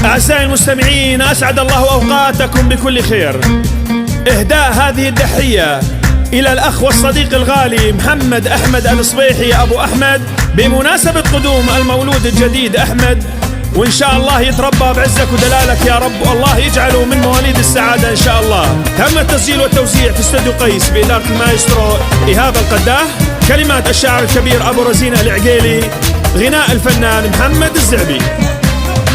أعزائي المستمعين، أسعد الله أوقاتكم بكل خير. إهداء هذه التحية إلى الأخ والصديق الغالي محمد أحمد الصبيحي أبو أحمد بمناسبة قدوم المولود الجديد أحمد، وإن شاء الله يتربى بعزك ودلالك يا رب، والله يجعله من مواليد السعادة إن شاء الله. تم التسجيل والتوزيع في استوديو قيس بإدارة المايسترو إيهاب القداه، كلمات الشاعر الكبير أبو رزينة العقيلي، غناء الفنان محمد الزعبي.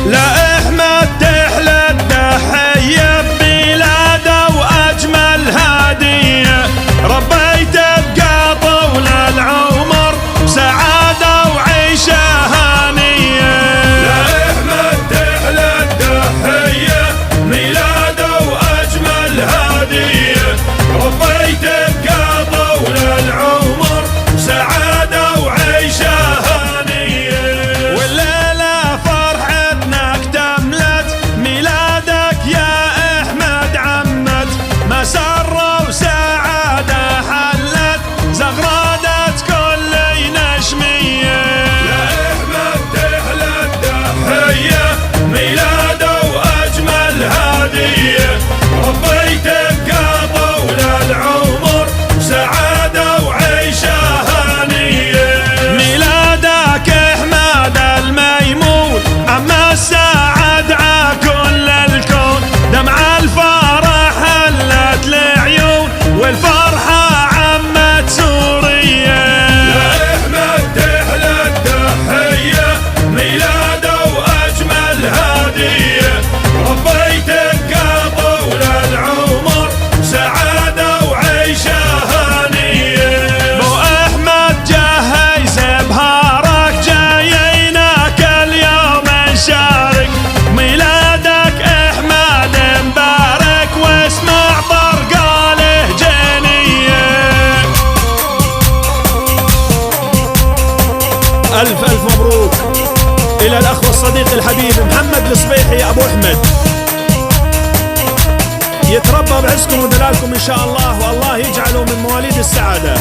لا أحمد تحلى التحية بميلاده وأجمل هدية، ربيت بقى طول العمر سعادة وعيشة هانية. لا أحمد تحلى التحية بميلاده وأجمل هدية، ربيت بقى طول العمر سعادة وعيشة هانية. والليلة فرحتنا اكتملت، ميلادك يا أحمد عمت، مسرة وسعادة حلت، زغرادت كل نشمية. لا أحمد تحلى التحية ميلاده وأجمل هدية، ربيت بقى طول العمر سعادة وعيشة هانية. ميلادك أحمد الميمون عما السعد ع كل الكون، دمع الفرح هلت العيون والفرحة عمت سوريا. لا أحمد تحلى التحية ميلاده وأجمل هدية، ربيت بقى طول العمر سعادة وعيشة هانية. بو أحمد جهز بهارك، جايينك اليوم نشارك، ميلادك أحمد مبارك واسمع طرقاله جنية. ألف ألف مبروك إلى الأخ والصديق الحبيب محمد الصبيحي أبو أحمد، يتربى بعزكم ودلالكم إن شاء الله، والله يجعله من مواليد السعادة.